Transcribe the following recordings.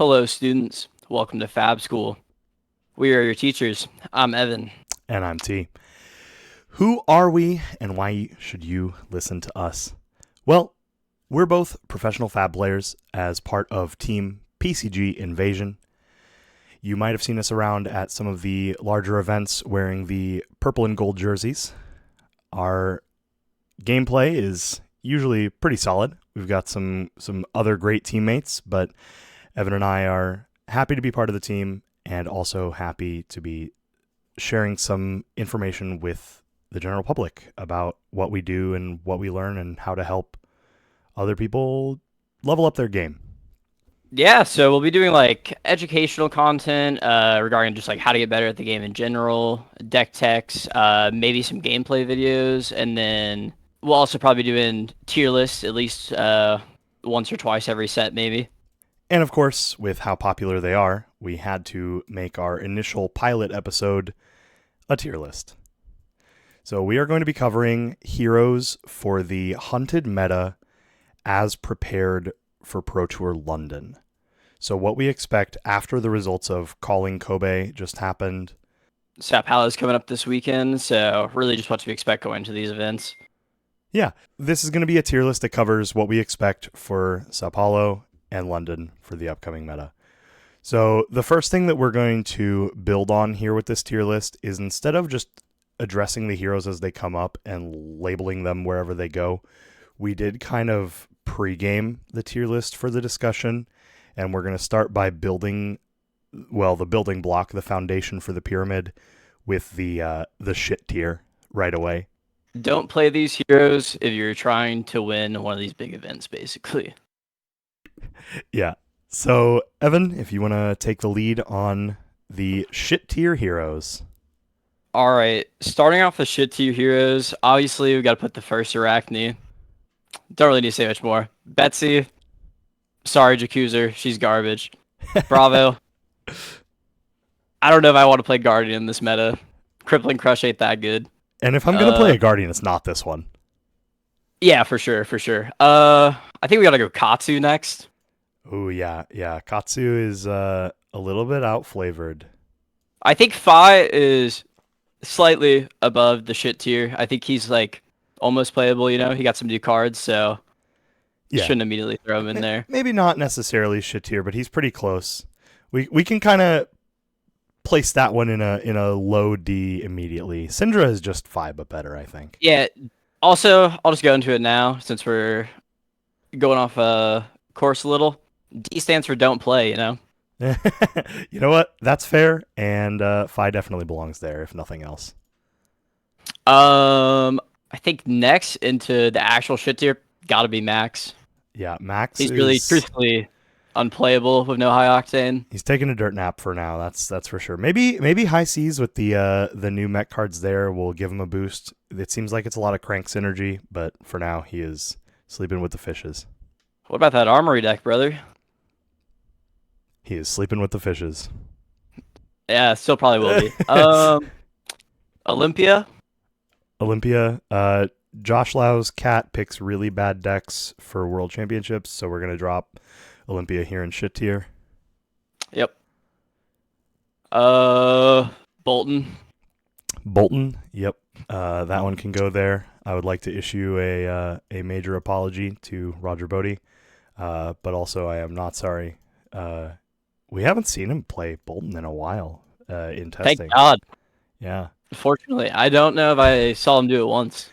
Hello, students. Welcome to Fab School. We are your teachers. I'm Evan. And I'm T. Who are we and why should you listen to us? Well, we're both professional Fab players as part of Team PCG Invasion. You might have seen us around at some of the larger events wearing the purple and gold jerseys. Our gameplay is usually pretty solid. We've got some other great teammates, but Evan and I are happy to be part of the team and also happy to be sharing some information with the general public about what we do and what we learn and how to help other people level up their game. Yeah, so we'll be doing like educational content regarding just like how to get better at the game in general, deck techs, maybe some gameplay videos, and then we'll also probably be doing tier lists at least once or twice every set, maybe. And of course, with how popular they are, we had to make our initial pilot episode a tier list. So we are going to be covering heroes for the hunted meta as prepared for Pro Tour London. So what we expect after the results of Calling Kobe just happened. Sao Paulo's coming up this weekend, so really just what to expect going to these events. Yeah, this is going to be a tier list that covers what we expect for Sao Paulo and London for the upcoming meta. So the first thing that we're going to build on here with this tier list is instead of just addressing the heroes as they come up and labeling them wherever they go, we did kind of pregame the tier list for the discussion, and we're going to start by building, the building block, the foundation for the pyramid with the shit tier right away. Don't play these heroes if you're trying to win one of these big events, basically. Yeah. So, Evan, if you want to take the lead on the shit tier heroes. All right, starting off with shit tier heroes, obviously we got to put the first Arachne. Don't really need to say much more. Betsy, sorry, Jacuzzer, she's garbage. Bravo. I don't know if I want to play Guardian in this meta. Crippling Crush ain't that good. And if I'm going to play a Guardian, it's not this one. Yeah, for sure, for sure. I think we got to go Katsu next. Oh, yeah. Katsu is a little bit out-flavored. I think Fi is slightly above the shit tier. I think he's like almost playable, you know? He got some new cards, so Yeah. shouldn't immediately throw him in there. Maybe not necessarily shit tier, but he's pretty close. We can kind of place that one in a low D immediately. Syndra is just 5 but better, I think. Yeah. Also, I'll just go into it now since we're going off course a little. D stands for don't play, you know? You know what? That's fair, and Fi definitely belongs there, if nothing else. I think next into the actual shit tier, gotta be Max. Yeah, Max He's really truthfully unplayable with no high octane. He's taking a dirt nap for now. That's for sure. Maybe high seas with the new mech cards there will give him a boost. It seems like it's a lot of crank synergy, but for now he is sleeping with the fishes. What about that armory deck, brother? He is sleeping with the fishes. Yeah, still probably will be. Olympia. Josh Lau's cat picks really bad decks for World Championships, so we're gonna drop Olympia here in shit tier. Yep. Bolton. Yep. That one can go there. I would like to issue a major apology to Roger Bodie, but also I am not sorry. We haven't seen him play Bolton in a while in testing. Thank God. Yeah. Fortunately, I don't know if I saw him do it once.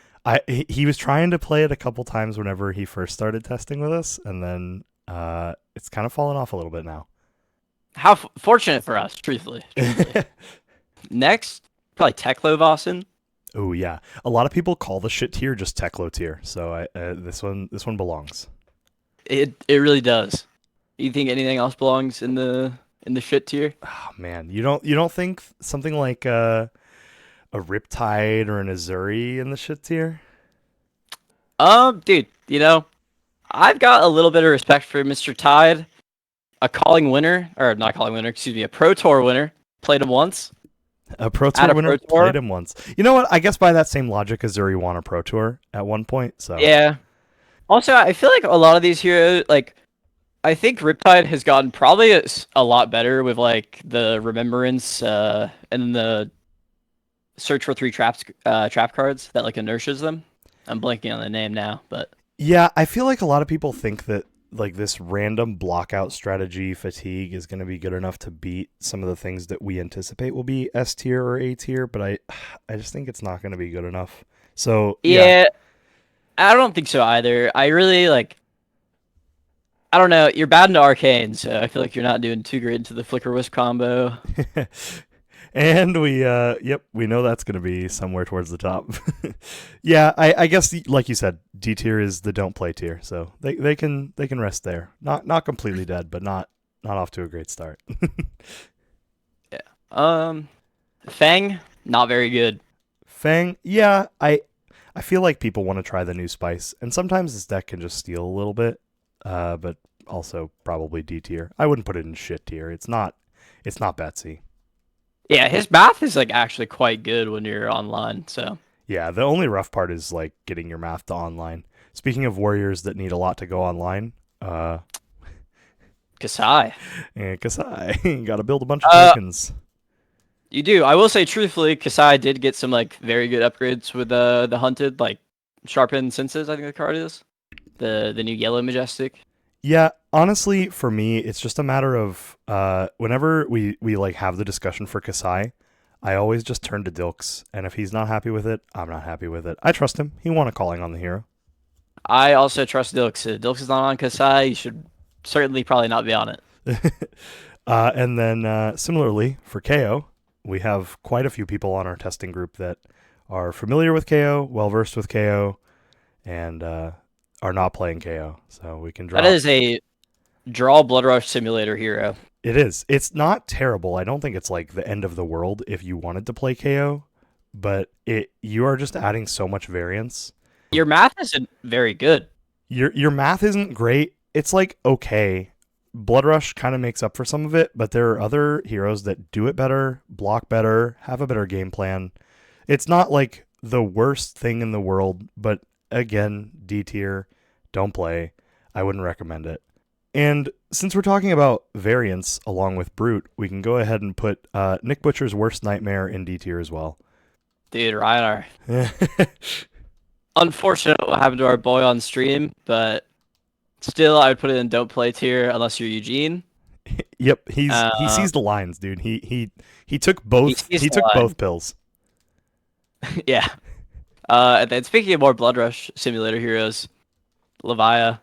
He was trying to play it a couple times whenever he first started testing with us, and then it's kind of fallen off a little bit now. How fortunate for us, truthfully. Next, probably Teklo Vossen. Oh yeah, a lot of people call the shit tier just Teklo tier, so this one belongs. It really does. You think anything else belongs in the shit tier? Oh man, you don't think something like a Riptide or an Azuri in the shit tier? Dude, you know, I've got a little bit of respect for Mr. Tide, a calling winner, or not calling winner, excuse me, a Pro Tour winner. Played him once. A Pro Tour winner played him once. You know what? I guess by that same logic, Azuri won a Pro Tour at one point. So yeah. Also, I feel like a lot of these heroes, like I think Riptide has gotten probably a lot better with like the remembrance and the search for three trap cards that like inertias them. I'm blanking on the name now, but Yeah, I feel like a lot of people think that like this random blockout strategy fatigue is going to be good enough to beat some of the things that we anticipate will be S tier or A tier, but I just think it's not going to be good enough. So, yeah. yeah, I don't think so either. I really like. I don't know. You're bad into arcane, so I feel like you're not doing too great into the flicker wisp combo. And yep, we know that's going to be somewhere towards the top. Yeah, I guess like you said, D tier is the don't play tier, so they can rest there. Not completely dead, but not off to a great start. Yeah. Fang, not very good. Fang, yeah, I feel like people want to try the new spice, and sometimes this deck can just steal a little bit, but also probably D tier. I wouldn't put it in shit tier. It's not Betsy. Yeah, his math is like actually quite good when you're online. So Yeah, the only rough part is like getting your math to online. Speaking of warriors that need a lot to go online, Kasai. Kasai, got to build a bunch of Uh, tokens. you do. I will say truthfully, Kasai did get some like very good upgrades with the hunted like sharpened senses. I think the card is the new yellow majestic. Yeah, honestly, for me, it's just a matter of whenever we like have the discussion for Kasai, I always just turn to Dilks, and if he's not happy with it, I'm not happy with it. I trust him. He won a calling on the hero. I also trust Dilks. If Dilks is not on Kasai, you should certainly probably not be on it. And then similarly for KO, we have quite a few people on our testing group that are familiar with KO, well versed with KO, and are not playing KO. So we can That draw. is a draw Blood Rush Simulator hero. It is. It's not terrible. I don't think it's like the end of the world if you wanted to play KO, but you are just adding so much variance. Your math isn't very good. Your math isn't great. It's like okay. Blood Rush kind of makes up for some of it, but there are other heroes that do it better, block better, have a better game plan. It's not like the worst thing in the world, but again, D tier, don't play. I wouldn't recommend it. And since we're talking about variants along with Brute, we can go ahead and put Nick Butcher's Worst Nightmare in D tier as well. Dude, Reinhardt. Unfortunate what happened to our boy on stream, but still, I would put it in don't play tier unless you're Eugene. Yep, he Uh, sees the lines, dude. He took he both sees he the took line. both pills. Yeah. And then speaking of more Blood Rush Simulator heroes, Levia.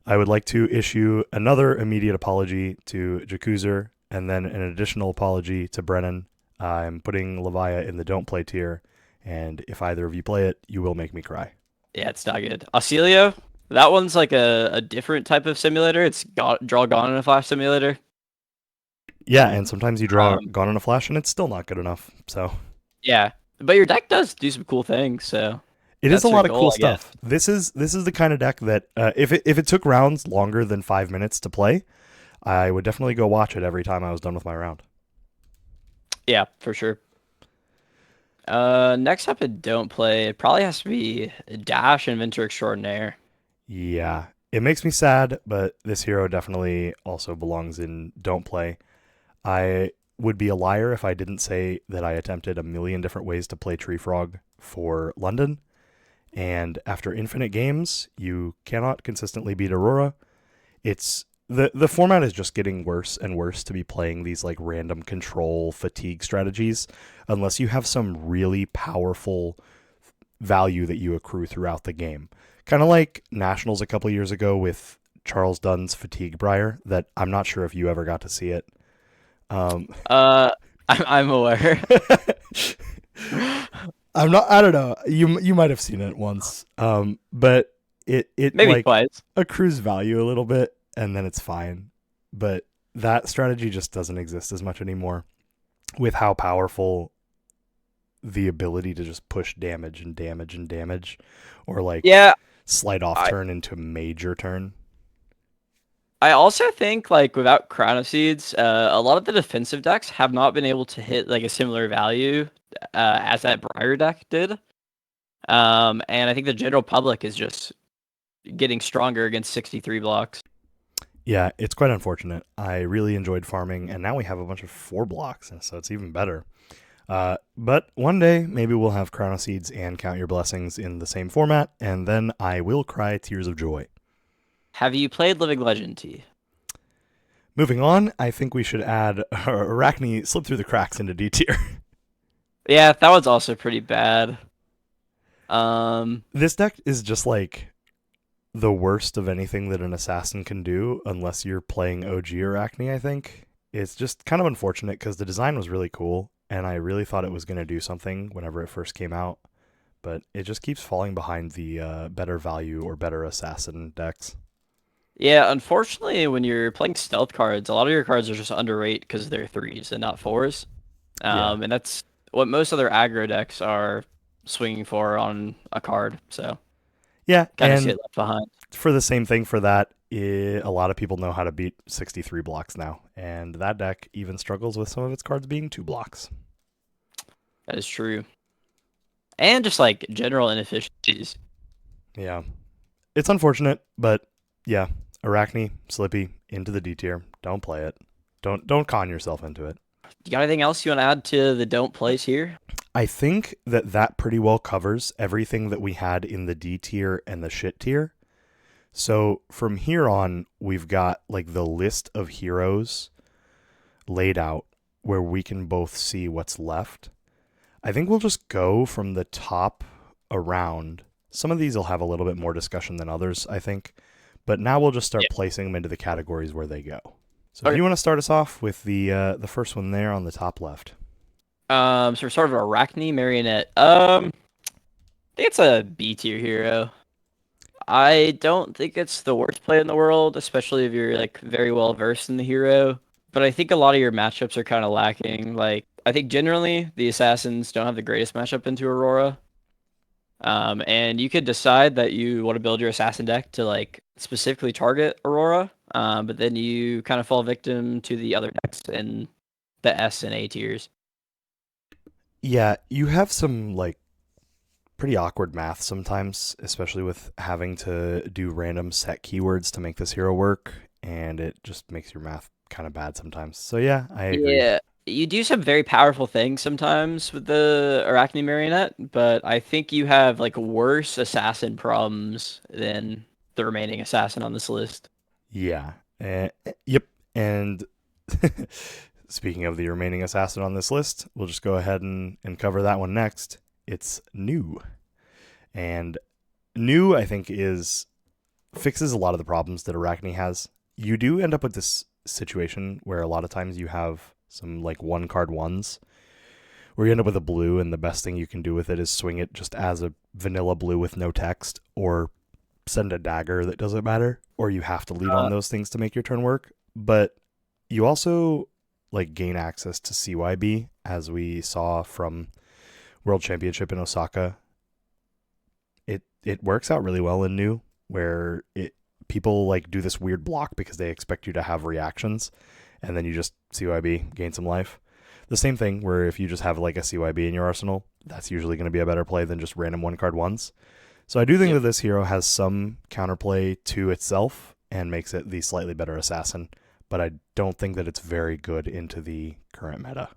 I would like to issue another immediate apology to Jacuzer and then an additional apology to Brennan. I'm putting Levia in the don't play tier, and if either of you play it, you will make me cry. Yeah, it's not good. Auxilio, that one's like a different type of simulator. It's draw gone in a flash simulator. Yeah, and sometimes you draw Um, Gone in a Flash, and it's still not good enough. So yeah, but your deck does do some cool things, so it is a that's your lot of cool goal, I guess. stuff. This is the kind of deck that if it took rounds longer than 5 minutes to play, I would definitely go watch it every time I was done with my round. Yeah, for sure. Next up in don't play, it probably has to be Dash Inventor Extraordinaire. Yeah, it makes me sad, but this hero definitely also belongs in don't play. I would be a liar if I didn't say that I attempted a million different ways to play Tree Frog for London, and after infinite games, you cannot consistently beat Aurora. It's the format is just getting worse and worse to be playing these like random control fatigue strategies unless you have some really powerful value that you accrue throughout the game. Kind of like Nationals a couple years ago with Charles Dunn's Fatigue Briar that I'm not sure if you ever got to see it. Um, Uh, I'm aware. I'm not. I don't know. You might have seen it once. But it Maybe like twice. accrues value a little bit, and then it's fine. But that strategy just doesn't exist as much anymore. With how powerful the ability to just push damage and damage and damage, or like Yeah, slight off I turn into major turn. I also think like without Crown of Seeds, a lot of the defensive decks have not been able to hit like a similar value as that Briar deck did. And I think the general public is just getting stronger against 63 blocks. Yeah, it's quite unfortunate. I really enjoyed farming, and now we have a bunch of 4 blocks, and so it's even better. But one day, maybe we'll have Chrono Seeds and Count Your Blessings in the same format, and then I will cry tears of joy. Have you played Living Legend T? Moving on, I think we should add Arachne slip through the cracks into D tier. Yeah, that one's also pretty bad. Um, This deck is just like the worst of anything that an assassin can do, unless you're playing OG Arachne, I think. It's just kind of unfortunate because the design was really cool, and I really thought it was going to do something whenever it first came out, but it just keeps falling behind the better value or better assassin decks. yeah, unfortunately, when you're playing stealth cards, a lot of your cards are just underrated because they're threes and not fours. Yeah. And that's what most other aggro decks are swinging for on a card. So Yeah, kind of see and it left behind. for the same thing for that, a lot of people know how to beat 63 blocks now, and that deck even struggles with some of its cards being 2 blocks. That is true. And just like general inefficiencies. Yeah. It's unfortunate, but yeah, Arachne, Slippy, into the D tier. Don't play it. Don't con yourself into it. You got anything else you want to add to the don't plays here? I think that that pretty well covers everything that we had in the D tier and the shit tier. So from here on, we've got like the list of heroes laid out where we can both see what's left. I think we'll just go from the top around. Some of these will have a little bit more discussion than others, I think. But now we'll just start Yeah. placing them into the categories where they go. So if Okay. you want to start us off with the first one there on the top left. So we're sort of Arachne Marionette. I think it's a B tier hero. I don't think it's the worst play in the world, especially if you're like very well versed in the hero. But I think a lot of your matchups are kind of lacking. Like I think generally the assassins don't have the greatest matchup into Aurora. And you could decide that you want to build your assassin deck to like specifically target Aurora. But then you kind of fall victim to the other decks in the S and A tiers. Yeah, you have some like pretty awkward math sometimes, especially with having to do random set keywords to make this hero work, and it just makes your math kind of bad sometimes. So yeah, I agree. Yeah, you do some very powerful things sometimes with the Arachne Marionette, but I think you have like worse assassin problems than the remaining assassin on this list. Yeah. Yep. And speaking of the remaining assassin on this list, we'll just go ahead and cover that one next. It's new. And new, I think, is fixes a lot of the problems that Arachne has. You do end up with this situation where a lot of times you have some like 1 card 1s where you end up with a blue, and the best thing you can do with it is swing it just as a vanilla blue with no text, or send a dagger that doesn't matter, or you have to lead on Uh, those things to make your turn work. But you also like gain access to CYB, as we saw from World Championship in Osaka. It works out really well in new, where it people like do this weird block because they expect you to have reactions, and then you just CYB, gain some life. The same thing where if you just have like a CYB in your arsenal, that's usually going to be a better play than just random 1 card 1s. So I do think yep. that this hero has some counterplay to itself and makes it the slightly better assassin, but I don't think that it's very good into the current meta.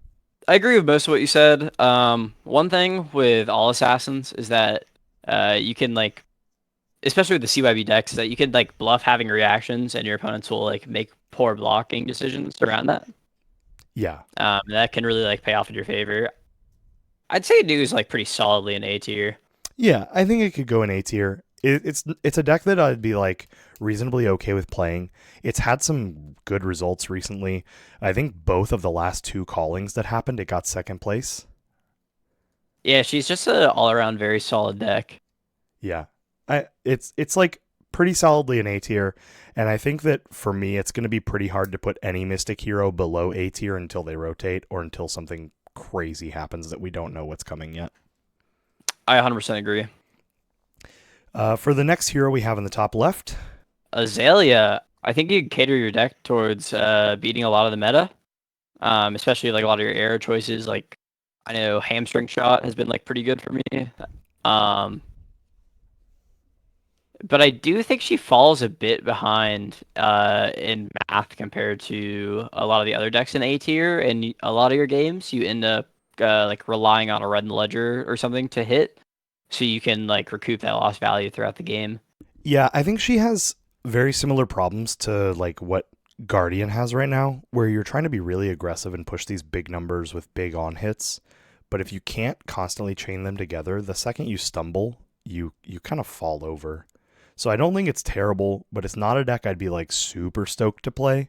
I agree with most of what you said. One thing with all assassins is that you can like, especially with the CYB decks, that you can like bluff having reactions, and your opponents will like make poor blocking decisions around that. Yeah. That can really like pay off in your favor. I'd say New is like pretty solidly an A tier. Yeah, I think it could go in A tier. It's a deck that I'd be like reasonably okay with playing. It's had some good results recently. I think both of the last 2 callings that happened, it got second place. Yeah, she's just a all around very solid deck. Yeah. It's like pretty solidly an A tier, and I think that for me it's going to be pretty hard to put any Mystic hero below A tier until they rotate or until something crazy happens that we don't know what's coming yet. I 100% agree. For the next hero we have in the top left, Azalea, I think you can cater your deck towards beating a lot of the meta, especially like a lot of your arrow choices. Like I know hamstring shot has been like pretty good for me. Um, but I do think she falls a bit behind in math compared to a lot of the other decks in A tier. And a lot of your games, you end up like relying on a red ledger or something to hit, so you can like recoup that lost value throughout the game. Yeah, I think she has very similar problems to like what Guardian has right now, where you're trying to be really aggressive and push these big numbers with big on hits. But if you can't constantly chain them together, the second you stumble, you kind of fall over. So I don't think it's terrible, but it's not a deck I'd be like super stoked to play.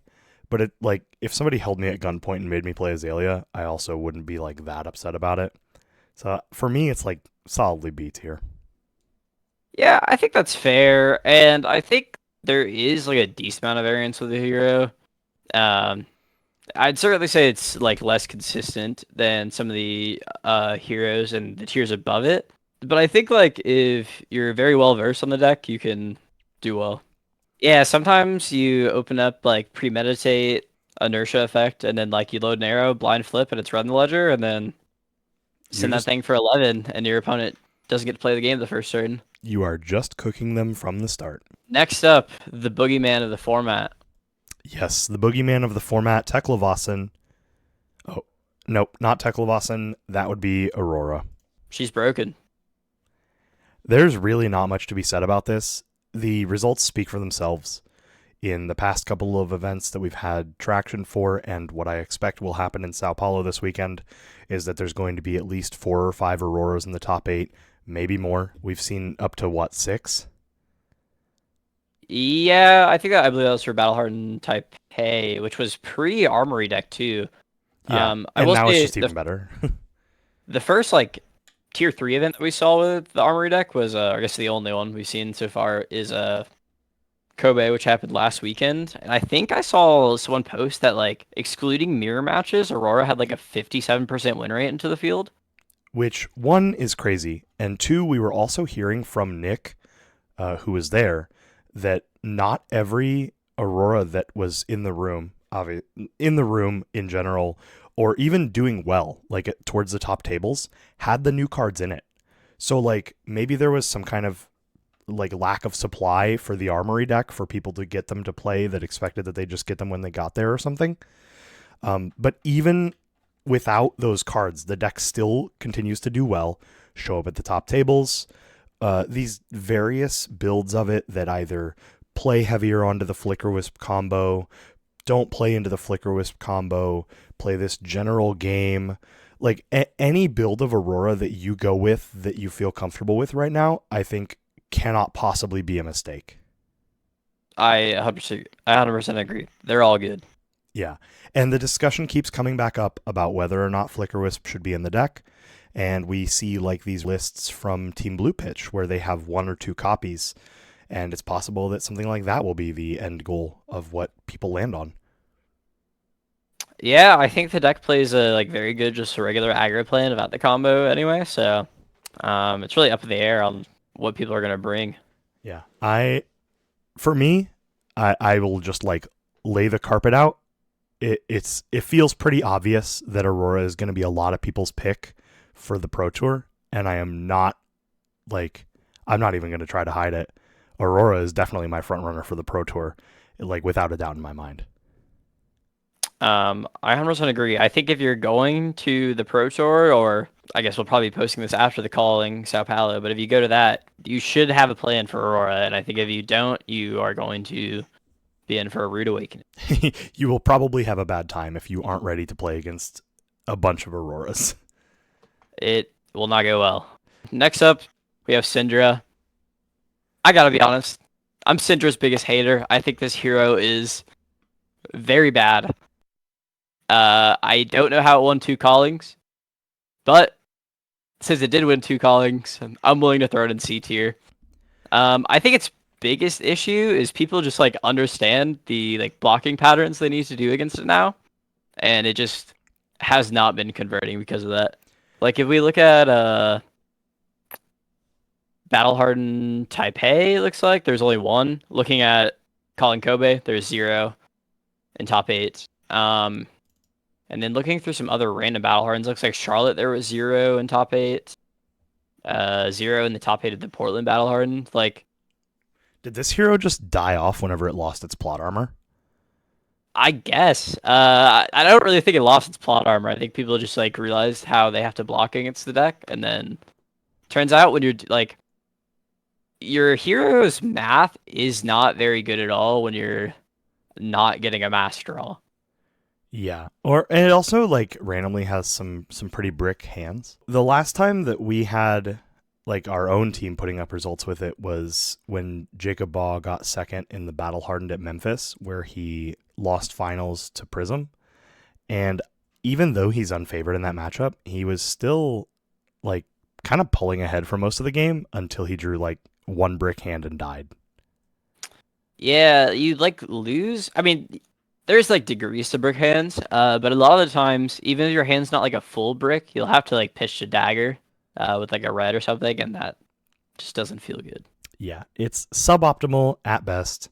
But it like if somebody held me at gunpoint and made me play Azalea, I also wouldn't be like that upset about it. So for me, it's like solidly B tier. Yeah, I think that's fair, and I think there is like a decent amount of variance with the hero. Um, I'd certainly say it's like less consistent than some of the heroes and the tiers above it. But I think like if you're very well versed on the deck, you can do well. Yeah, sometimes you open up like premeditate, inertia effect, and then like you load an arrow, blind flip, and it's run the ledger, and then You're send that just thing for 11, and your opponent doesn't get to play the game the first turn. you are just cooking them from the start. Next up, the boogeyman of the format. Yes, the boogeyman of the format, Teklevasen. Oh, nope, not Teklevasen. That would be Aurora. She's broken. There's really not much to be said about this. The results speak for themselves. In the past couple of events that we've had traction for, and what I expect will happen in Sao Paulo this weekend, is that there's going to be at least 4 or 5 Auroras in the top 8, maybe more. We've seen up to what, 6? Yeah, I believe that was for Battle Hardened Type A, which was pre-Armory deck too. Yeah, I and will now it's say just even better. the first like tier 3 event that we saw with the Armory deck was I guess the only one we've seen so far is Kobe, which happened last weekend. And I think I saw someone post that like excluding mirror matches, Aurora had like a 57% win rate into the field. Which, one, is crazy, and two, we were also hearing from Nick, who was there, that not every Aurora that was in the room, in the room in general, or even doing well, like towards the top tables, had the new cards in it. So like maybe there was some kind of like lack of supply for the armory deck for people to get them to play that expected that they just get them when they got there or something. But even without those cards, the deck still continues to do well, show up at the top tables. These various builds of it that either play heavier onto the Flicker Wisp combo, don't play into the Flicker Wisp combo, play this general game. Like any build of Aurora that you go with that you feel comfortable with right now, I think cannot possibly be a mistake. I 100% agree. They're all good. Yeah. And the discussion keeps coming back up about whether or not Flicker Wisp should be in the deck. And we see like these lists from Team Blue Pitch where they have 1 or 2 copies. And it's possible that something like that will be the end goal of what people land on. Yeah, I think the deck plays a like very good just a regular aggro plan about the combo anyway, so it's really up in the air on what people are gonna bring. Yeah. For me, I will just like lay the carpet out. It feels pretty obvious that Aurora is going to be a lot of people's pick for the Pro Tour, and I'm not even going to try to hide it. Aurora is definitely my front runner for the Pro Tour, like without a doubt in my mind. I 100% agree. I think if you're going to the Pro Tour, or I guess we'll probably be posting this after the calling Sao Paulo, but if you go to that, you should have a plan for Aurora, and I think if you don't, you are going to be in for a rude awakening. You will probably have a bad time if you aren't ready to play against a bunch of Auroras. It will not go well. Next up, we have Syndra. I gotta be honest, I'm Syndra's biggest hater. I think this hero is very bad. I don't know how it won 2 callings, but since it did win 2 callings, I'm willing to throw it in C tier. I think its biggest issue is people just like understand the like blocking patterns they need to do against it now, and it just has not been converting because of that. Like if we look at Battle Hardened Taipei, it looks like there's only one. Looking at Calling Kobe, there's 0 in top 8. And then looking through some other random Battle Hardens, looks like Charlotte there was 0 in top 8. 0 in the top 8 of the Portland Battle Harden. Like Did this hero just die off whenever it lost its plot armor? I guess. I don't really think it lost its plot armor. I think people just like realized how they have to block against the deck, and then turns out when you're like your hero's math is not very good at all when you're not getting a master draw. Yeah. Or and it also like randomly has some pretty brick hands. The last time that we had like our own team putting up results with it was when Jacob Baugh got second in the Battle Hardened at Memphis, where he lost finals to Prism. And even though he's unfavored in that matchup, he was still like kind of pulling ahead for most of the game until he drew like one brick hand and died. Yeah, you like lose. I mean, there's like degrees to brick hands, but a lot of the times, even if your hand's not like a full brick, you'll have to like pitch a dagger, with like a red or something, and that just doesn't feel good. Yeah, it's suboptimal at best.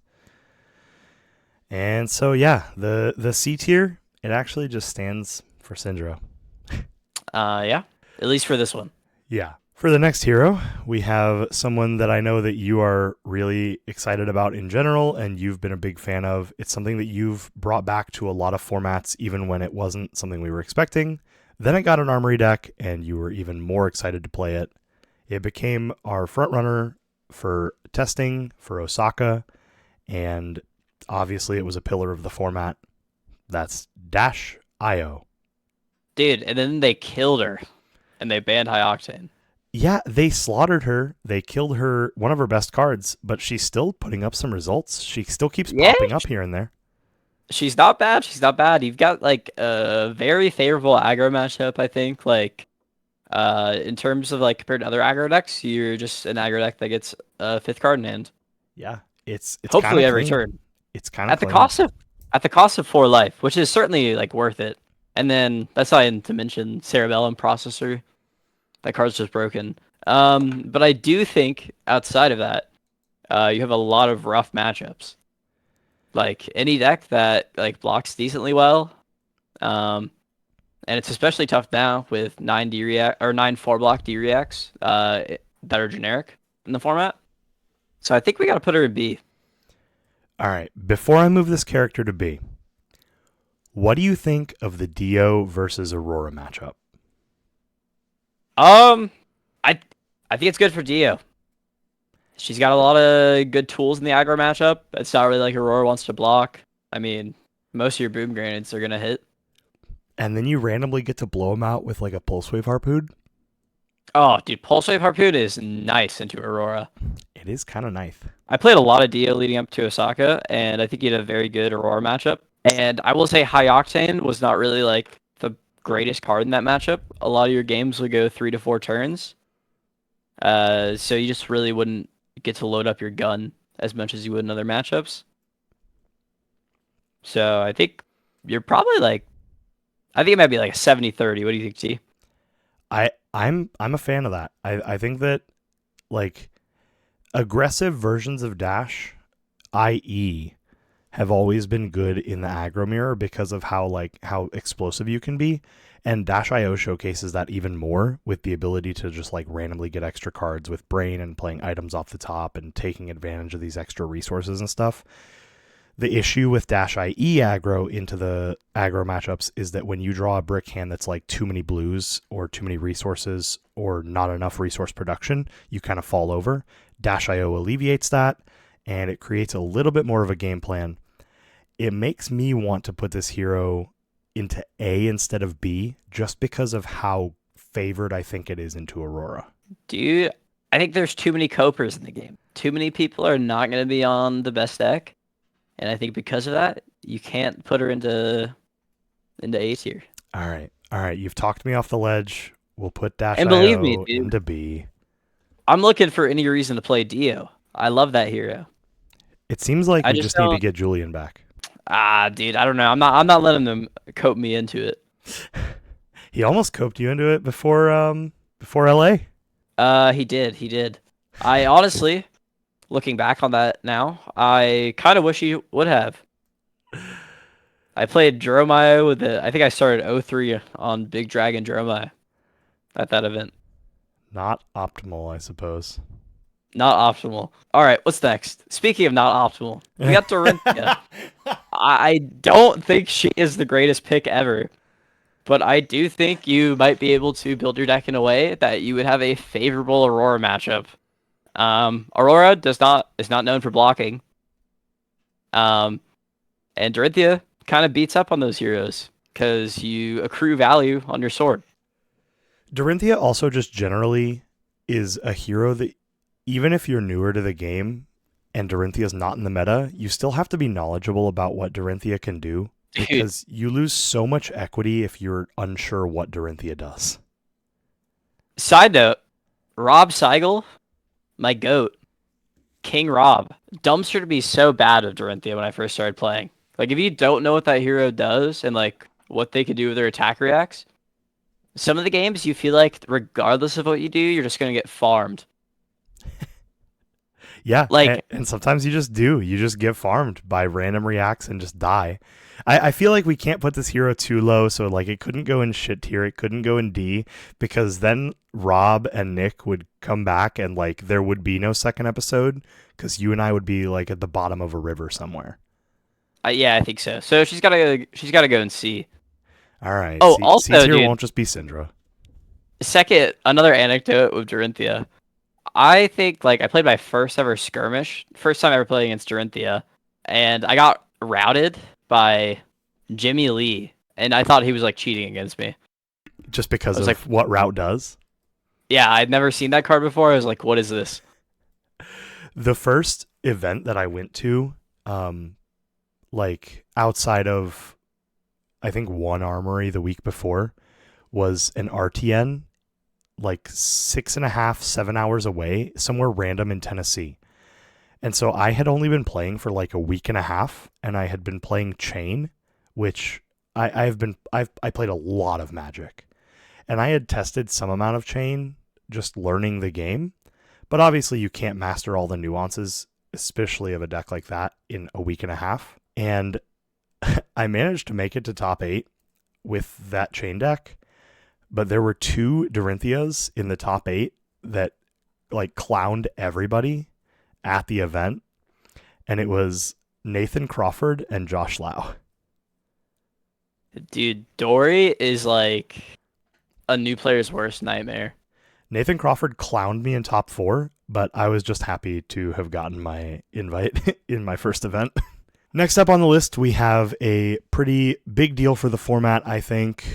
And so yeah, the C tier, it actually just stands for Syndra. Yeah, at least for this one. Yeah. For the next hero, we have someone that I know that you are really excited about in general and you've been a big fan of. It's something that you've brought back to a lot of formats even when it wasn't something we were expecting. Then it got an armory deck and you were even more excited to play it. It became our front runner for testing for Osaka, and obviously it was a pillar of the format. That's Dash IO. Dude, and then they killed her, and they banned High Octane. Yeah, they slaughtered her. They killed her, one of her best cards, but she's still putting up some results. She still keeps Yeah, popping up here and there. she's not bad. She's not bad. You've got like a very favorable aggro matchup, I think. Like, in terms of like compared to other aggro decks, you're just an aggro deck that gets a fifth card in hand. Yeah, it's kind Hopefully of every clean. turn. It's kind of At the clean. cost of 4 life, which is certainly like worth it. And then that's not even to mention Cerebellum processor. That card's just broken. But I do think outside of that, you have a lot of rough matchups. Like any deck that like blocks decently well, um, and it's especially tough now with 9 D react or 9 4 block D reacts that are generic in the format. So I think we got to put her in B. All right, before I move this character to B, what do you think of the Dio versus Aurora matchup? Um, I I think it's good for Dio. She's got a lot of good tools in the aggro matchup. It's not really like Aurora wants to block. I mean, most of your boom grenades are gonna hit. And then you randomly get to blow him out with like a pulse wave harpoon? Oh, dude, Pulse Wave Harpoon is nice into Aurora. It is kind of nice. I played a lot of Dio leading up to Osaka, and I think he had a very good Aurora matchup. And I will say High Octane was not really like the greatest card in that matchup. A lot of your games would go 3 to 4 turns. So you just really wouldn't get to load up your gun as much as you would in other matchups. So I think you're probably like, I think it might be like a 70-30. What do you think, T? I'm a fan of that. I think that like aggressive versions of Dash, i.e., have always been good in the aggro mirror because of how explosive you can be. And Dash IO showcases that even more with the ability to just like randomly get extra cards with Brain and playing items off the top and taking advantage of these extra resources and stuff. The issue with Dash IE aggro into the aggro matchups is that when you draw a brick hand that's like too many blues or too many resources or not enough resource production, you kind of fall over. Dash IO alleviates that, and it creates a little bit more of a game plan. It makes me want to put this hero into A instead of B just because of how favored I think it is into Aurora. Dude, I think there's too many copers in the game. Too many people are not going to be on the best deck. And I think because of that, you can't put her into A tier. All right. You've talked me off the ledge. We'll put Dash And believe me, IO dude, into B. I'm looking for any reason to play Dio. I love that hero. It seems like I we just just need to don't. get Julian back. Dude, I don't know. I'm not letting them cope me into it. He almost coped you into it before LA. He did. I honestly, looking back on that now, I kind of wish he would have. I played Jeremiah with I think I started 03 on Big Dragon Jeremiah at that event. Not optimal, I suppose. Not optimal. All right, what's next? Speaking of not optimal, we got Dorinthia. I don't think she is the greatest pick ever, but I do think you might be able to build your deck in a way that you would have a favorable Aurora matchup. Aurora is not known for blocking. Um, and Darthia kind of beats up on those heroes because you accrue value on your sword. Darthia also just generally is a hero that even if you're newer to the game and Darinthia's not in the meta, you still have to be knowledgeable about what Darthia can do Dude, because you lose so much equity if you're unsure what Darthia does. side note, Rob Seigel, my goat, King Rob, dumpster to be so bad of Darthia when I first started playing. Like, if you don't know what that hero does and, like, what they can do with their attack reacts, some of the games you feel like, regardless of what you do, you're just going to get farmed. Yeah, Like, and sometimes you just do. You just get farmed by random reacts and just die. I feel like we can't put this hero too low, so like it couldn't go in shit tier, it couldn't go in D, because then Rob and Nick would come back and like there would be no second episode, because you and I would be like at the bottom of a river somewhere. yeah, I think so. So she's gotta go and see. All right, Oh, C also, tier dude, won't just be Syndra. second, another anecdote with Dorinthia. I think like I played my first ever skirmish, first time ever playing against Dorinthia, and I got routed by Jimmy Lee, and I thought he was like cheating against me. Just I because was of like, what Route does. yeah, I'd never seen that card before. I was like, what is this? The first event that I went to, like outside of I think one armory the week before, was an RTN like 6.5, 7 hours away, somewhere random in Tennessee. And so I had only been playing for like a week and a half, and I had been playing Chain, which I played a lot of Magic. And I had tested some amount of Chain, just learning the game. But obviously you can't master all the nuances, especially of a deck like that, in a week and a half. And I managed to make it to top 8 with that Chain deck, but there were two Darinthias in the top 8 that like clowned everybody at the event, and it was Nathan Crawford and Josh Lau. Dude, Dory is like a new player's worst nightmare. Nathan Crawford clowned me in top 4, but I was just happy to have gotten my invite in my first event. Next up on the list, we have a pretty big deal for the format, I think.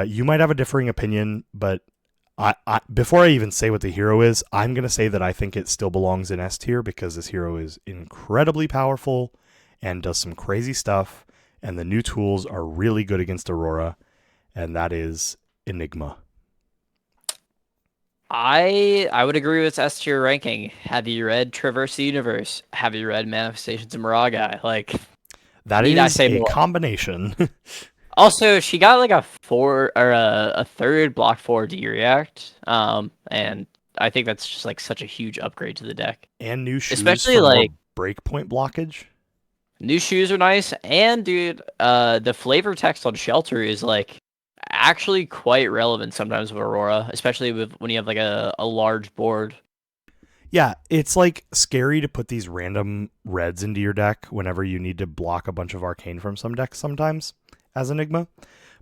You might have a differing opinion, but before I even say what the hero is, I'm going to say that I think it still belongs in S tier because this hero is incredibly powerful and does some crazy stuff, and the new tools are really good against Aurora, and that is Enigma. I would agree with S tier ranking. Have you read Traverse the Universe? Have you read Manifestations of Moragai? Like, That need I is say a more? combination. Also, she got like a four or a third block 4D react. And I think that's just like such a huge upgrade to the deck. And new shoes Especially for more like breakpoint blockage. new shoes are nice, and dude, the flavor text on Shelter is like actually quite relevant sometimes with Aurora, especially with when you have like a large board. Yeah, it's like scary to put these random reds into your deck whenever you need to block a bunch of arcane from some decks sometimes as Enigma.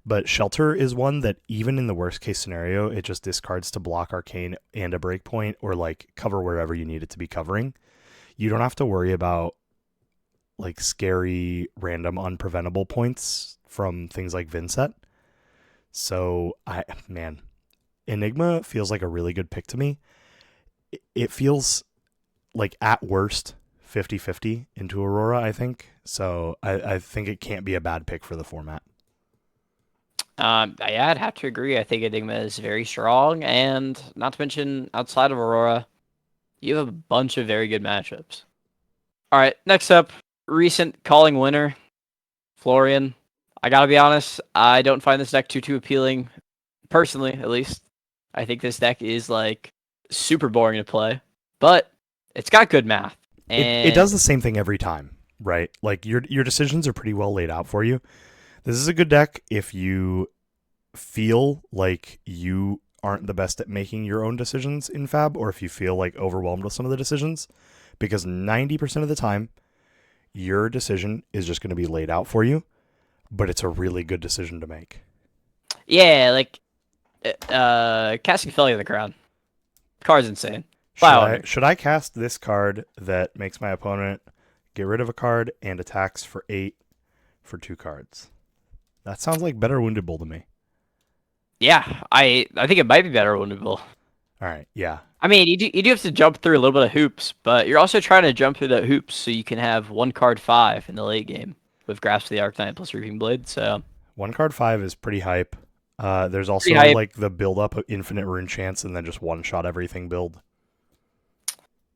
But Shelter is one that even in the worst case scenario, it just discards to block arcane and a breakpoint or like cover wherever you need it to be covering. You don't have to worry about like scary random unpreventable points from things like Vinset. So Enigma feels like a really good pick to me. It feels like at worst 50-50 into Aurora, I think. So I think it can't be a bad pick for the format. Yeah, I'd have to agree. I think Enigma is very strong, and not to mention outside of Aurora, you have a bunch of very good matchups. All right, next up, recent calling winner, Florian. I gotta be honest, I don't find this deck too appealing, personally, at least. I think this deck is like super boring to play, but it's got good math. It does And the same thing every time, right? Like your decisions are pretty well laid out for you. This is a good deck if you feel like you aren't the best at making your own decisions in Fab, or if you feel like overwhelmed with some of the decisions, because 90% of the time, your decision is just going to be laid out for you, but it's a really good decision to make. Yeah, like casting Felly in the Crown. Card's insane. Should I cast this card that makes my opponent get rid of a card and attacks for 8 for 2 cards? That sounds like better Wounded Bull to me. Yeah, I think it might be better Wounded Bull. All right, yeah. I mean, you do have to jump through a little bit of hoops, but you're also trying to jump through that hoops so you can have 1 card 5 in the late game with Grasp of the Arcanine plus Reaping Blade. So 1 card 5 is pretty hype. There's also like the build up of infinite rune chance and then just one shot everything build.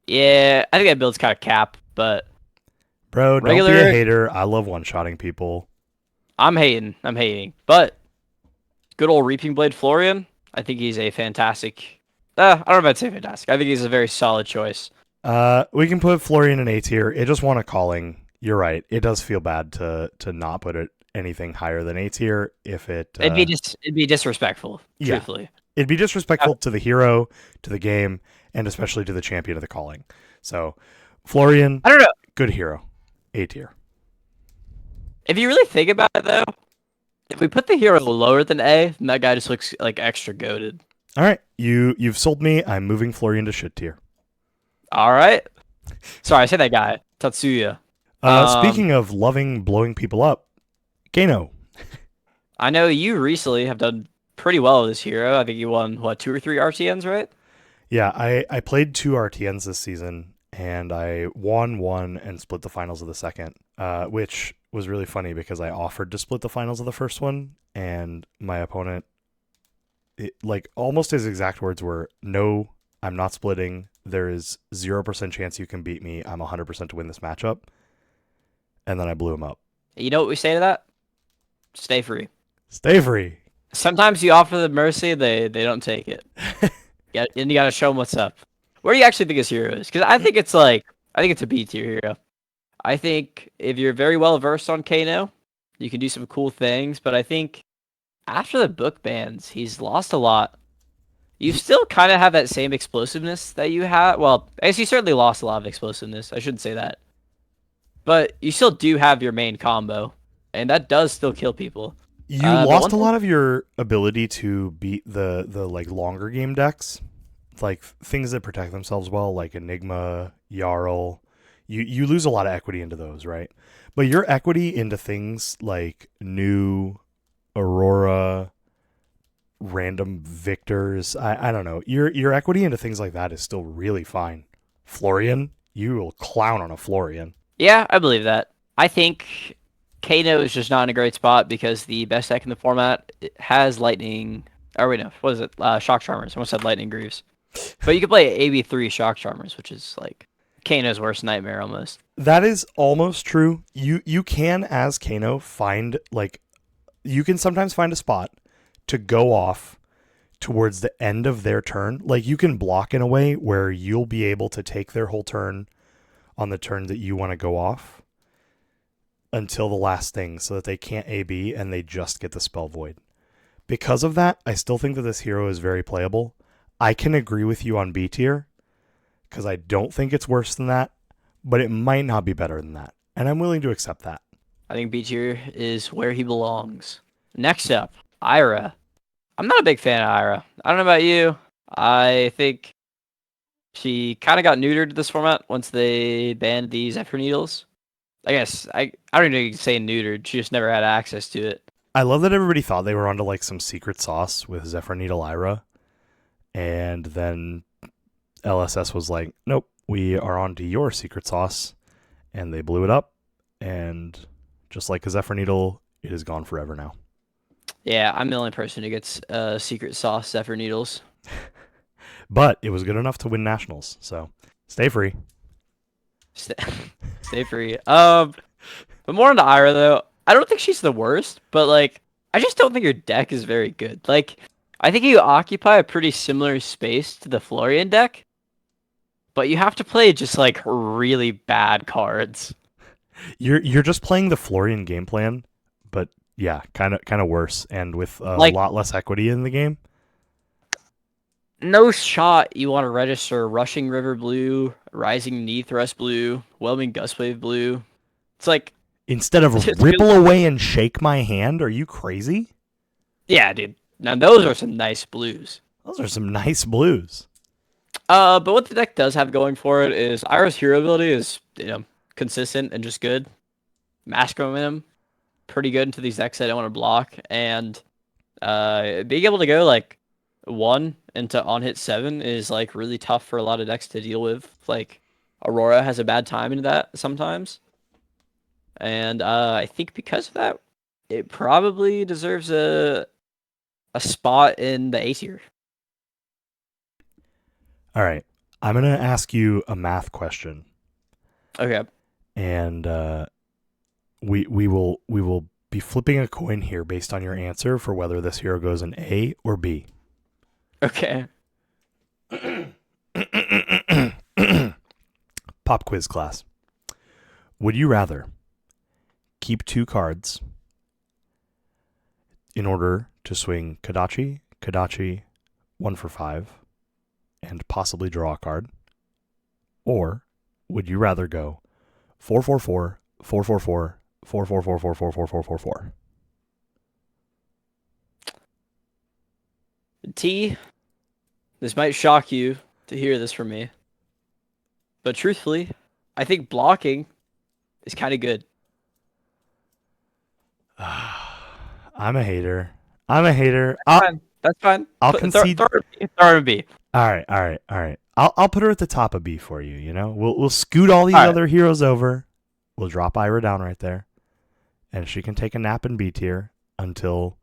Yeah, I think that build's kind of cap, but bro, don't be a hater. I love one shotting people. I'm hating, but good old Reaping Blade Florian. I think he's a fantastic. I don't know if I'd say fantastic. I think he's a very solid choice. We can put Florian in A tier. It just won a calling. You're right. It does feel bad to not put it anything higher than A tier if it. It'd be disrespectful. Yeah, truthfully, it'd be disrespectful to the hero, to the game, and especially to the champion of the calling. So, Florian, I don't know. Good hero, A tier. If you really think about it, though, if we put the hero lower than A, then that guy just looks like extra goated. All right, you've sold me. I'm moving Florian to shit tier. All right. Sorry, I said that guy, Tatsuya. Speaking of loving blowing people up, Kano. I know you recently have done pretty well with this hero. I think you won, what, 2 or 3 RTNs, right? Yeah, I played 2 RTNs this season, and I won 1 and split the finals of the second, which was really funny because I offered to split the finals of the first one, and my opponent, almost his exact words were, "No, I'm not splitting. There is 0% chance you can beat me. I'm 100% to win this matchup." And then I blew him up. You know what we say to that? Stay free. Stay free. Sometimes you offer them mercy, they don't take it. And you gotta show them what's up. Where do you actually think his hero is? Because I think it's a B tier hero. I think if you're very well versed on Kano, you can do some cool things. But I think after the book bans, he's lost a lot. You still kind of have that same explosiveness that you had. Well, I guess you certainly lost a lot of explosiveness. I shouldn't say that. But you still do have your main combo, and that does still kill people. You lost a lot of your ability to beat the longer game decks, like things that protect themselves well, like Enigma, Jarl. You lose a lot of equity into those, right? But your equity into things like new Aurora, random victors, I don't know. Your equity into things like that is still really fine. Florian, you will clown on a Florian. Yeah, I believe that. I think Kano is just not in a great spot because the best deck in the format has Lightning. Or wait, no, what is it? Shock Charmers. I almost said Lightning Greaves. But you can play AB3 Shock Charmers, which is like Kano's worst nightmare almost. That is almost true. You can, as Kano, find you can sometimes find a spot to go off towards the end of their turn. Like you can block in a way where you'll be able to take their whole turn on the turn that you want to go off until the last thing so that they can't AB and they just get the Spell Void. Because of that, I still think that this hero is very playable. I can agree with you on B tier because I don't think it's worse than that, but it might not be better than that. And I'm willing to accept that. I think B tier is where he belongs. Next up, Ira. I'm not a big fan of Ira. I don't know about you. I think she kind of got neutered to this format once they banned the Zephyr Needles. I guess I don't even say neutered. She just never had access to it. I love that everybody thought they were onto some secret sauce with Zephyr Needle Ira, and then LSS was like, "Nope, we are onto your secret sauce," and they blew it up. And just like a Zephyr Needle, it is gone forever now. Yeah, I'm the only person who gets secret sauce Zephyr Needles. But it was good enough to win nationals, so stay free. Stay free. But more into Ira though. I don't think she's the worst, but I just don't think her deck is very good. I think you occupy a pretty similar space to the Florian deck, but you have to play just really bad cards. You're just playing the Florian game plan, but yeah, kind of worse and with a lot less equity in the game. no shot you want to register Rushing River Blue, Rising Knee Thrust Blue, Whelming Gustwave Blue. It's like, Instead it of just feels, ripple away and shake my hand, are you crazy? yeah, dude. Now those are some nice blues. Those are some nice blues. But what the deck does have going for it is Ira's hero ability is, consistent and just good. Mask Momentum, pretty good into these decks that don't want to block, and being able to go like 1 into on hit 7 is like really tough for a lot of decks to deal with. Like Aurora has a bad time into that sometimes, and I think because of that, it probably deserves a spot in the A tier. All right. I'm going to ask you a math question. Okay. And we will be flipping a coin here based on your answer for whether this hero goes in A or B. Okay. Pop quiz class. Would you rather keep 2 cards in order to swing Kadachi, Kadachi, 1 for 5, and possibly draw a card? Or would you rather go 444, 444, 44444444444? T, this might shock you to hear this from me, but truthfully, I think blocking is kind of good. I'm a hater. I'm a hater. Fine. That's fine. I'll Throw, concede. throw, throw a B. All right, all right, all right. I'll put her at the top of B for you. You know, we'll scoot all these All right. other heroes over. We'll drop Ira down right there, and she can take a nap in B tier until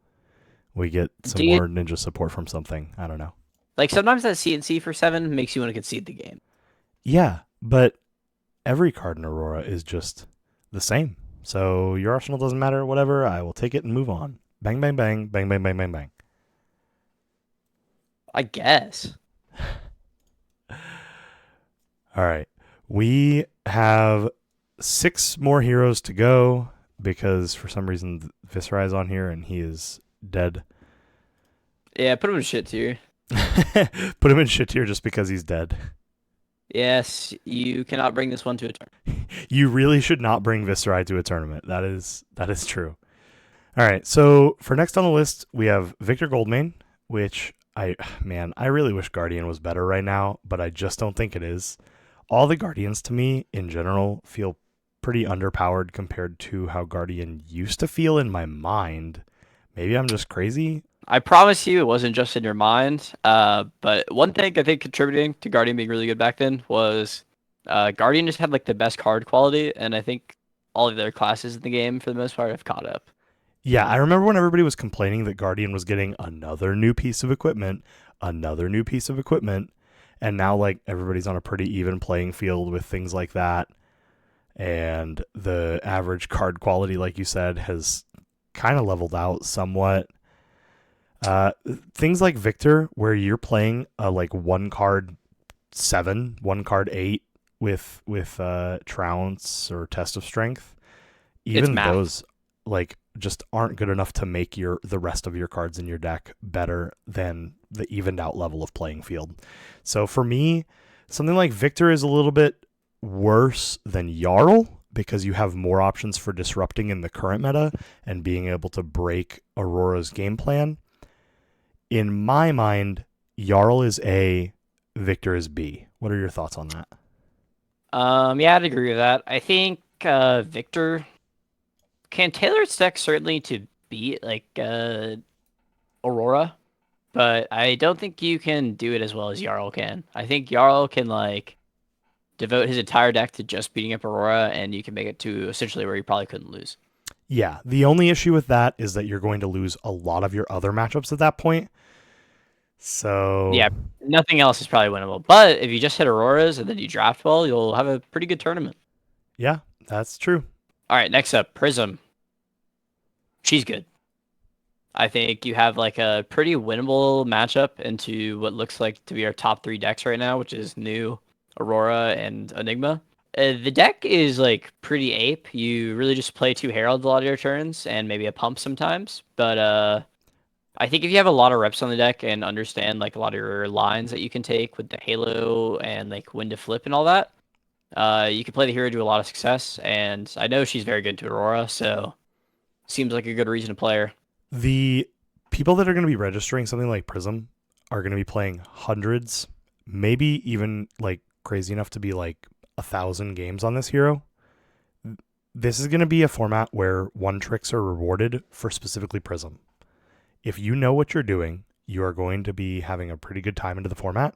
we get some more ninja support from something. I don't know. Like sometimes that CNC for 7 makes you want to concede the game. Yeah, but every card in Aurora is just the same. So your arsenal doesn't matter. Whatever. I will take it and move on. Bang, bang, bang, bang, bang, bang, bang, bang. I guess. All right. We have 6 more heroes to go because for some reason Viscerai's on here and he is dead. Yeah, put him in shit tier. Put him in shit tier just because he's dead. Yes, you cannot bring this one to a turn. You really should not bring Viscerai to a tournament. That is true. All right. So for next on the list, we have Victor Goldmane, which I really wish Guardian was better right now, but I just don't think it is. All the Guardians to me in general feel pretty underpowered compared to how Guardian used to feel in my mind. Maybe I'm just crazy. I promise you it wasn't just in your mind. But one thing I think contributing to Guardian being really good back then was Guardian just had like the best card quality, and I think all of their classes in the game for the most part have caught up. Yeah, I remember when everybody was complaining that Guardian was getting another new piece of equipment, and now like everybody's on a pretty even playing field with things like that. And the average card quality, like you said, has kind of leveled out somewhat. Things like Victor, where you're playing a like 1 card 7, 1 card 8 with Trounce or Test of Strength, even those like just aren't good enough to make the rest of your cards in your deck better than the evened out level of playing field. So for me, something like Victor is a little bit worse than Jarl because you have more options for disrupting in the current meta and being able to break Aurora's game plan. In my mind, Jarl is A, Victor is B. What are your thoughts on that? Yeah, I'd agree with that. I think Victor can tailor its deck certainly to beat like Aurora, but I don't think you can do it as well as Jarl can. I think Jarl can like devote his entire deck to just beating up Aurora, and you can make it to essentially where you probably couldn't lose. Yeah, the only issue with that is that you're going to lose a lot of your other matchups at that point. So yeah, nothing else is probably winnable. But if you just hit Auroras and then you draft well, you'll have a pretty good tournament. Yeah, that's true. All right, next up, Prism. She's good. I think you have like a pretty winnable matchup into what looks like to be our top 3 decks right now, which is New, Aurora, and Enigma. The deck is like pretty ape. You really just play 2 Heralds a lot of your turns and maybe a Pump sometimes. But I think if you have a lot of reps on the deck and understand like a lot of your lines that you can take with the Halo and like when to flip and all that, you can play the hero to a lot of success. And I know she's very good to Aurora, so seems like a good reason to play her. The people that are going to be registering something like Prism are going to be playing hundreds, maybe even like crazy enough to be like 1,000 games on this hero. This is going to be a format where one tricks are rewarded for specifically Prism. If you know what you're doing, you are going to be having a pretty good time into the format.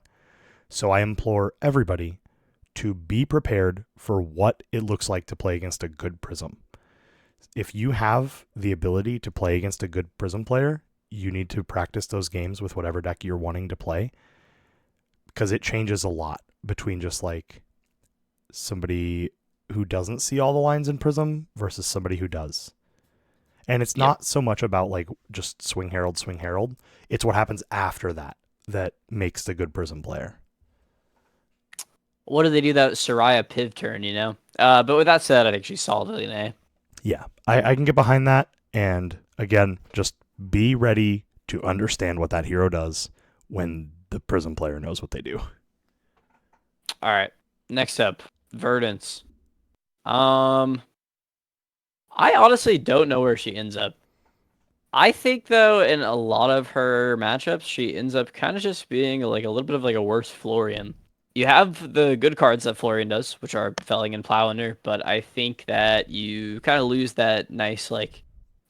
So I implore everybody to be prepared for what it looks like to play against a good Prism. If you have the ability to play against a good Prism player, you need to practice those games with whatever deck you're wanting to play, because it changes a lot between just like somebody who doesn't see all the lines in Prism versus somebody who does. And it's not so much about like just swing herald. It's what happens after that that makes the good Prism player. What do they do that Soraya Piv turn, you know? But with that said, I think she's solidly an A. Yeah, I can get behind that. And again, just be ready to understand what that hero does when the Prism player knows what they do. All right. Next up, Verdance. I honestly don't know where she ends up. I think though, in a lot of her matchups, she ends up kind of just being like a little bit of like a worse Florian. You have the good cards that Florian does, which are Felling and Plowlander, but I think that you kind of lose that nice like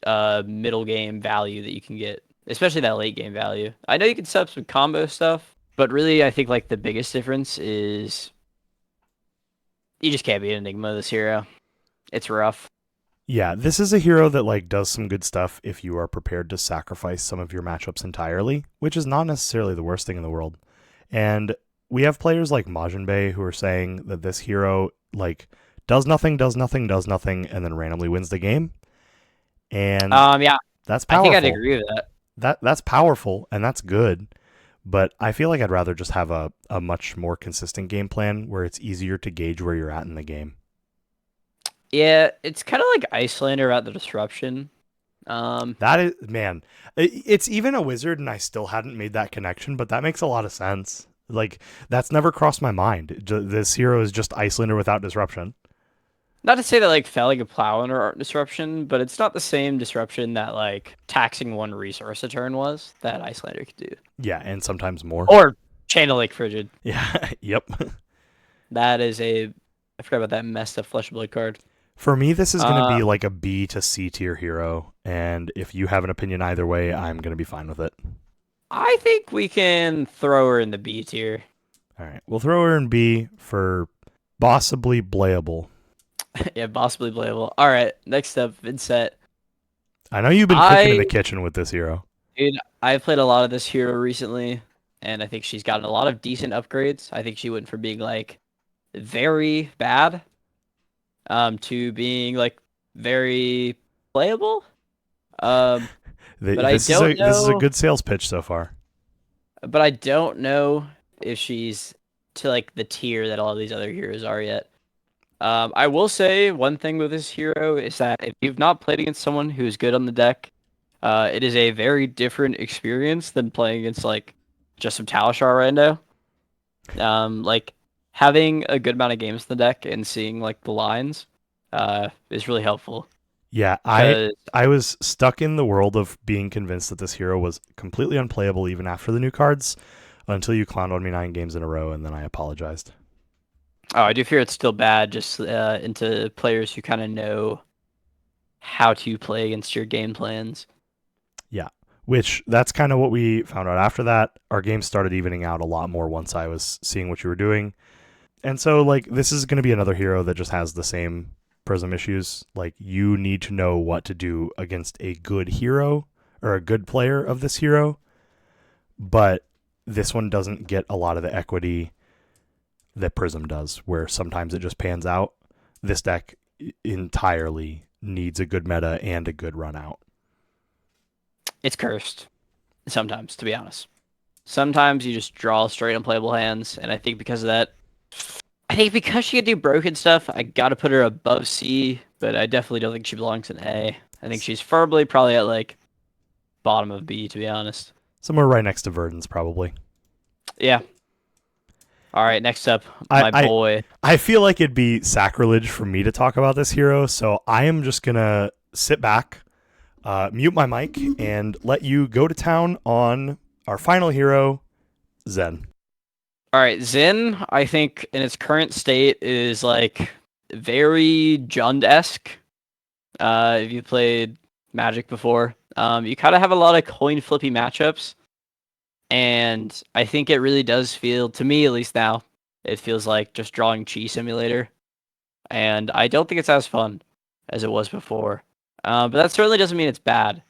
middle game value that you can get, especially that late game value. I know you can set up some combo stuff, but really I think like the biggest difference is you just can't beat Enigma this hero. It's rough. Yeah, this is a hero that like does some good stuff if you are prepared to sacrifice some of your matchups entirely, which is not necessarily the worst thing in the world. And we have players like Majin who are saying that this hero like does nothing, and then randomly wins the game. And Yeah, that's I think I'd powerful. agree with that. That's powerful and that's good. But I feel like I'd rather just have a much more consistent game plan where it's easier to gauge where you're at in the game. Yeah, it's kind of like Icelander at the Disruption. That is, man, it's even a wizard, and I still hadn't made that connection, but that makes a lot of sense. Like, that's never crossed my mind. This hero is just Icelander without disruption. Not to say that like Felling a Plowlander aren't Disruption, but it's not the same Disruption that like taxing one resource a turn was that Icelander could do. Yeah, and sometimes more. Or Chain of Lake Frigid. Yeah, yep. That is a I forgot about that messed up Flesh of Blood card. For me, this is going to be like a B to C tier hero, and if you have an opinion either way, I'm going to be fine with it. I think we can throw her in the B tier. All right, we'll throw her in B for possibly playable. Yeah, possibly playable. All right, next up, Vincent. I know you've been cooking in the kitchen with this hero. Dude, I've played a lot of this hero recently, and I think she's gotten a lot of decent upgrades. I think she went from being like very bad to being like very playable. But This is a good sales pitch so far. But I don't know if she's to like the tier that all of these other heroes are yet. I will say one thing with this hero is that if you've not played against someone who's good on the deck, it is a very different experience than playing against like just some Talishar rando. Like having a good amount of games in the deck and seeing like the lines is really helpful. Yeah, I was stuck in the world of being convinced that this hero was completely unplayable even after the new cards until you clowned on me 9 games in a row, and then I apologized. Oh, I do fear it's still bad just into players who kind of know how to play against your game plans. Yeah, which that's kind of what we found out after that. Our game started evening out a lot more once I was seeing what you were doing. And so, like, this is going to be another hero that just has the same Prism issues. Like, you need to know what to do against a good hero or a good player of this hero. But this one doesn't get a lot of the equity that Prism does, where sometimes it just pans out. This deck entirely needs a good meta and a good run out. It's cursed sometimes, to be honest. Sometimes you just draw straight unplayable hands, and I think because of that, I think because she can do broken stuff, I gotta put her above C, but I definitely don't think she belongs in A. I think she's firmly probably at like bottom of B, to be honest. Somewhere right next to Verdon's, probably. Yeah. All right, next up, I, my I boy. I feel like it'd be sacrilege for me to talk about this hero, so I am just gonna sit back, mute my mic, and let you go to town on our final hero, Zen. All right, Zin, I think in its current state is like very Jund-esque. If you played Magic before, you kind of have a lot of coin flippy matchups, and I think it really does feel, to me at least now, it feels like just drawing Chi Simulator, and I don't think it's as fun as it was before. But that certainly doesn't mean it's bad.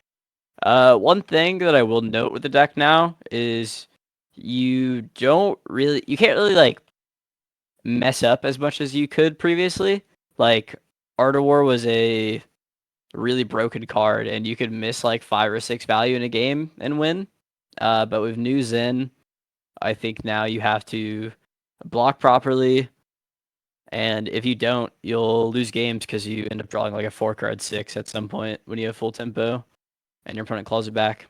One thing that I will note with the deck now is you can't really like mess up as much as you could previously. Like Art of War was a really broken card, and you could miss like 5 or 6 value in a game and win. But with new Zen, I think now you have to block properly, and if you don't, you'll lose games because you end up drawing like a 4 card 6 at some point when you have full tempo, and your opponent claws it back.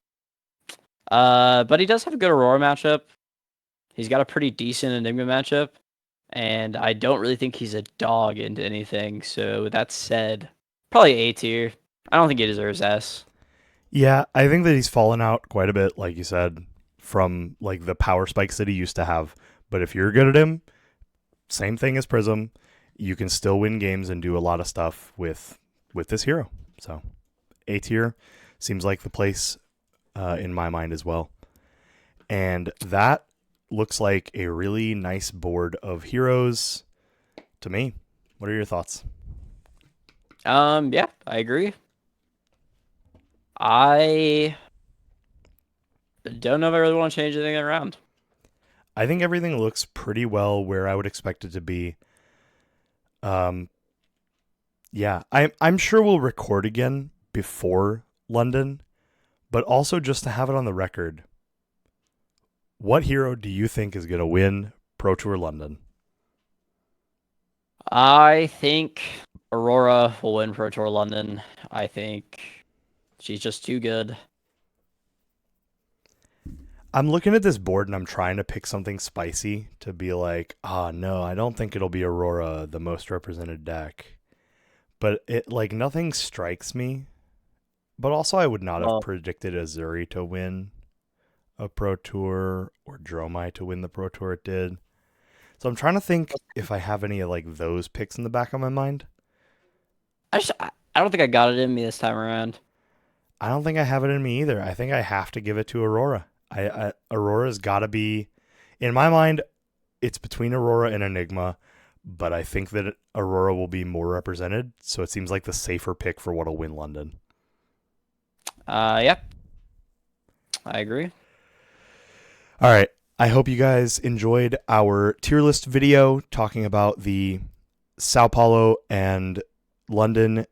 But he does have a good Aurora matchup. He's got a pretty decent Enigma matchup, and I don't really think he's a dog into anything. So with that said, probably A tier. I don't think he deserves S. Yeah, I think that he's fallen out quite a bit, like you said, from like the power spikes that he used to have. But if you're good at him, same thing as Prism, you can still win games and do a lot of stuff with this hero. So A tier seems like the place in my mind as well. And that looks like a really nice board of heroes to me. What are your thoughts? Yeah, I agree. I don't know if I really want to change anything around. I think everything looks pretty well where I would expect it to be. Um, yeah, I'm sure we'll record again before London, but also just to have it on the record. What hero do you think is going to win Pro Tour London? I think Aurora will win Pro Tour London. I think she's just too good. I'm looking at this board and I'm trying to pick something spicy to be like, no, I don't think it'll be Aurora, the most represented deck. But it like nothing strikes me. But also I would not have Well, predicted Azuri to win a Pro Tour or Dromai to win the Pro Tour it did. So I'm trying to think if I have any of like those picks in the back of my mind. I don't think I got it in me this time around. I don't think I have it in me either. I think I have to give it to Aurora. Aurora's got to be, in my mind, it's between Aurora and Enigma, but I think that Aurora will be more represented, so it seems like the safer pick for what'll win London. Yep, I agree. All right. I hope you guys enjoyed our tier list video talking about the Sao Paulo and London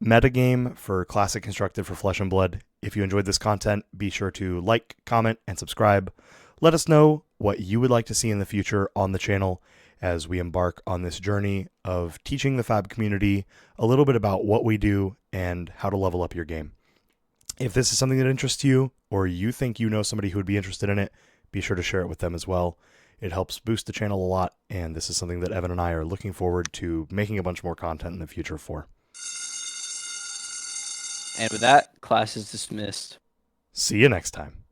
metagame for Classic Constructed for Flesh and Blood. If you enjoyed this content, be sure to like, comment, and subscribe. Let us know what you would like to see in the future on the channel as we embark on this journey of teaching the Fab community a little bit about what we do and how to level up your game. If this is something that interests you, or you think you know somebody who would be interested in it, be sure to share it with them as well. It helps boost the channel a lot, and this is something that Evan and I are looking forward to making a bunch more content in the future for. And with that, class is dismissed. See you next time.